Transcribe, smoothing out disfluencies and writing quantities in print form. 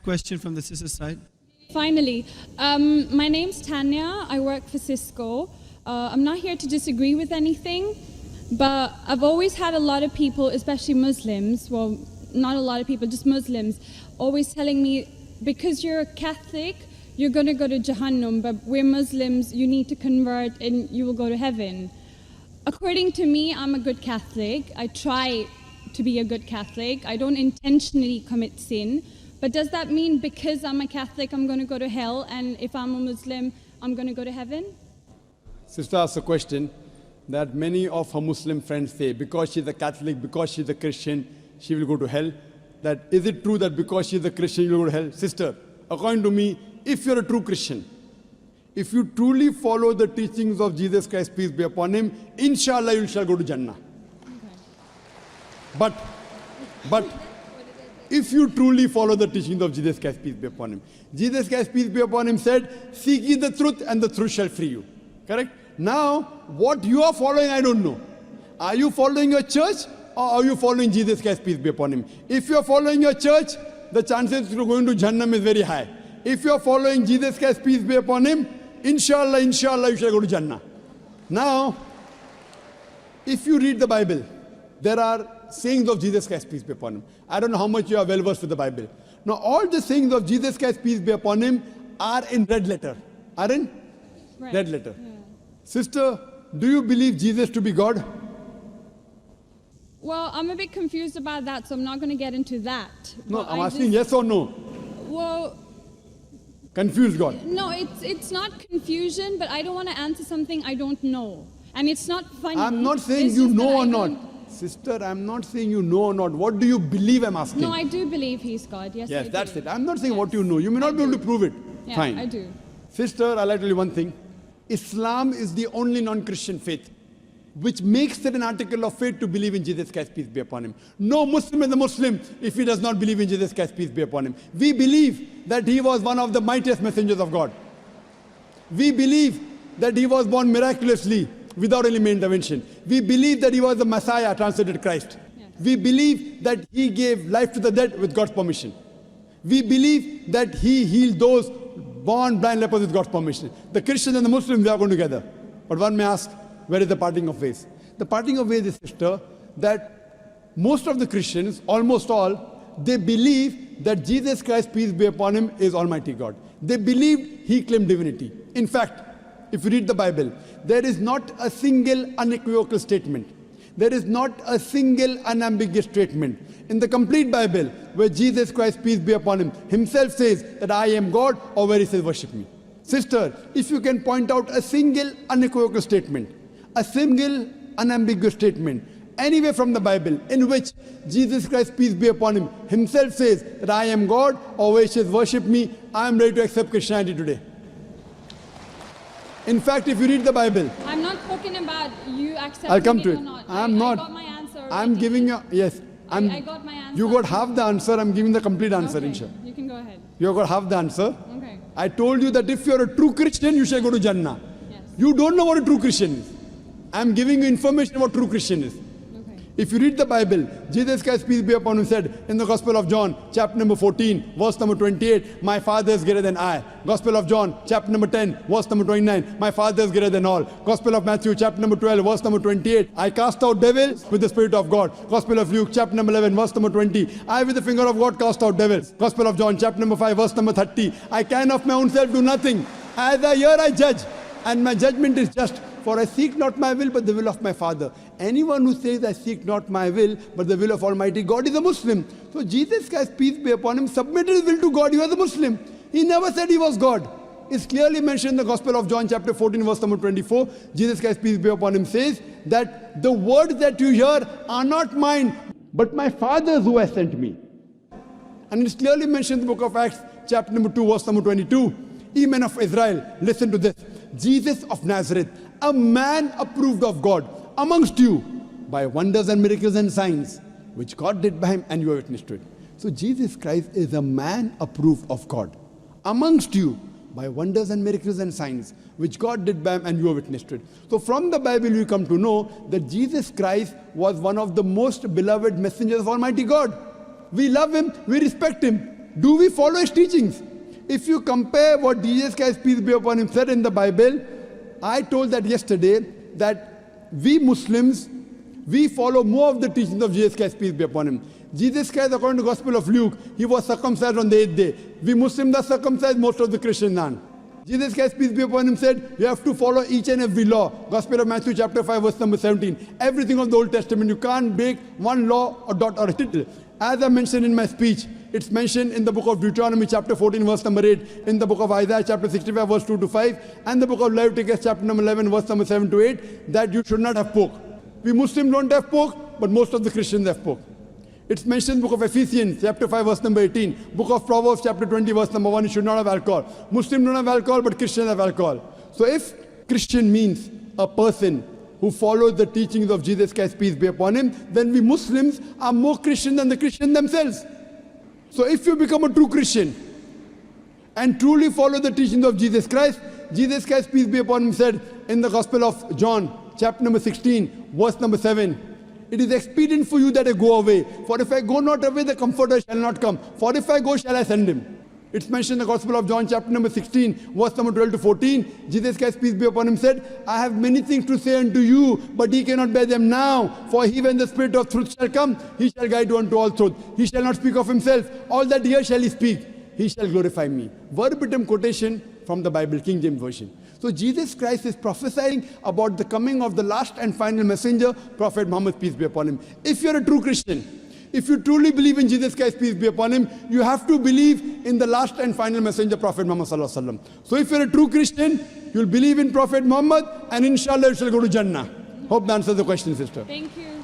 question from the sister side. Finally, my name's Tanya. I work for Cisco. I'm not here to disagree with anything, but I've always had a lot of people, especially Muslims, well, not a lot of people, just Muslims, always telling me, because you're a Catholic, you're going to go to Jahannam, but we're Muslims, you need to convert and you will go to heaven. According to me, I'm a good Catholic. I try to be a good Catholic. I don't intentionally commit sin. But does that mean because I'm a Catholic, I'm going to go to hell, and if I'm a Muslim, I'm going to go to heaven? Sister asked a question that many of her Muslim friends say, because she's a Catholic, because she's a Christian, she will go to hell. That is it true that because she's a Christian, you will go to hell? Sister, according to me, if you're a true Christian, if you truly follow the teachings of Jesus Christ, peace be upon him, inshallah you shall go to Jannah. Okay. But if you truly follow the teachings of Jesus Christ, peace be upon him, Jesus Christ, peace be upon him, said, seek ye the truth and the truth shall free you. Correct? Now, what you are following, I don't know. Are you following your church or are you following Jesus Christ, peace be upon him? If you are following your church, the chances of going to Jannah is very high. If you are following Jesus Christ, peace be upon him, inshallah, you shall go to Jannah. Now, if you read the Bible, there are sayings of Jesus Christ, peace be upon him. I don't know how much you are well versed with the Bible. Now, all the sayings of Jesus Christ, peace be upon him, are in red letter. Are in red letter. Yeah. Sister, do you believe Jesus to be God? Well, I'm a bit confused about that, so I'm not going to get into that. No, I'm asking yes or no. Well, confused God. No, it's not confusion, but I don't want to answer something I don't know. And it's not funny. I'm not saying you know or not. Sister, I'm not saying you know or not. What do you believe, I'm asking? No, I do believe he's God. Yes, yes, I that's do. it. I'm not saying what you know. You may not be able to prove it. Yeah, fine. I do. Sister, I'd like to tell you one thing. Islam is the only non-Christian faith which makes it an article of faith to believe in Jesus Christ, peace be upon him. No Muslim is a Muslim if he does not believe in Jesus Christ, peace be upon him. We believe that he was one of the mightiest messengers of God. We believe that he was born miraculously without any intervention. We believe that he was the Messiah, translated Christ. Yes. We believe that he gave life to the dead with God's permission. We believe that he healed those born blind lepers with God's permission. The Christians and the Muslims, they are going together. But one may ask, where is the parting of ways? The parting of ways is, sister, that most of the Christians, almost all, they believe that Jesus Christ, peace be upon him, is Almighty God. They believed he claimed divinity. In fact, if you read the Bible, there is not a single unequivocal statement. There is not a single unambiguous statement in the complete Bible where Jesus Christ, peace be upon him, himself says that I am God, or where he says worship me. Sister, if you can point out a single unequivocal statement, a single unambiguous statement, anywhere from the Bible in which Jesus Christ, peace be upon him, himself says that I am God, or where he says worship me, I am ready to accept Christianity today. In fact, if you read the Bible, I'm not talking about you accepting I'll come to it. Or not. I'm not. I got my answer already. I'm giving you, yes. I got my answer. You got half the answer, I'm giving the complete answer, okay. inshallah. You can go ahead. You got half the answer. Okay. I told you that if you're a true Christian, you shall go to Jannah. Yes. You don't know what a true Christian is. I'm giving you information about true Christian is. Okay. If you read the Bible, Jesus Christ, peace be upon him, said in the Gospel of John, chapter number 14, verse number 28, my Father is greater than I. Gospel of John, chapter number 10, verse number 29, my Father is greater than all. Gospel of Matthew, chapter number 12, verse number 28, I cast out devils with the Spirit of God. Gospel of Luke, chapter number 11, verse number 20, I with the finger of God cast out devils. Gospel of John, chapter number 5, verse number 30, I can of my own self do nothing. As I hear, I judge, and my judgment is just. For I seek not my will, but the will of my Father. Anyone who says, I seek not my will, but the will of Almighty God is a Muslim. So Jesus Christ, peace be upon him, submitted his will to God. He was a Muslim. He never said he was God. It's clearly mentioned in the Gospel of John, chapter 14, verse number 24. Jesus Christ, peace be upon him, says that the words that you hear are not mine, but my Father's who has sent me. And it's clearly mentioned in the book of Acts, chapter number 2, verse number 22. Ye men of Israel, listen to this. Jesus of Nazareth, a man approved of God amongst you by wonders and miracles and signs, which God did by him, and you are witness to it. So Jesus Christ is a man approved of God amongst you by wonders and miracles and signs, which God did by him, and you are witness to it. So from the Bible you come to know that Jesus Christ was one of the most beloved messengers of Almighty God. We love him, we respect him. do we follow his teachings? If you compare what Jesus Christ, peace be upon him, said in the Bible, I told that yesterday, that we Muslims, we follow more of the teachings of Jesus Christ, peace be upon him. Jesus Christ, according to the Gospel of Luke, he was circumcised on the 8th day. We Muslims are circumcised, most of the Christians aren't. Jesus Christ, peace be upon him, said, you have to follow each and every law. Gospel of Matthew chapter 5, verse number 17. Everything of the Old Testament, you can't break one law or dot or a tittle. As I mentioned in my speech, it's mentioned in the book of Deuteronomy chapter 14, verse number 8, in the book of Isaiah chapter 65, verse 2 to 5, and the book of Leviticus chapter number 11, verse number 7 to 8, that you should not have pork. We Muslims don't have pork, but most of the Christians have pork. It's mentioned in the book of Ephesians, chapter 5, verse number 18. Book of Proverbs, chapter 20, verse number 1, you should not have alcohol. Muslims don't have alcohol, but Christians have alcohol. So if Christian means a person who follows the teachings of Jesus Christ, peace be upon him, then we Muslims are more Christian than the Christians themselves. So if you become a true Christian and truly follow the teachings of Jesus Christ, peace be upon him, said in the Gospel of John, chapter number 16, verse number 7, it is expedient for you that I go away. For if I go not away, the Comforter shall not come. For if I go, shall I send him. It's mentioned in the Gospel of John, chapter number 16, verse number 12 to 14. Jesus Christ, peace be upon him, said, I have many things to say unto you, but ye cannot bear them now. For he, when the Spirit of truth shall come, he shall guide you unto all truth. He shall not speak of himself. All that here shall he speak. He shall glorify me. Verbatim quotation from the Bible, King James Version. So Jesus Christ is prophesying about the coming of the last and final messenger, Prophet Muhammad, peace be upon him. If you're a true Christian, if you truly believe in Jesus Christ, peace be upon him, you have to believe in the last and final messenger, Prophet Muhammad sallallahu alaihi wasallam. So if you're a true Christian, you'll believe in Prophet Muhammad, and inshallah you shall go to Jannah. Hope that answers the question, sister. Thank you.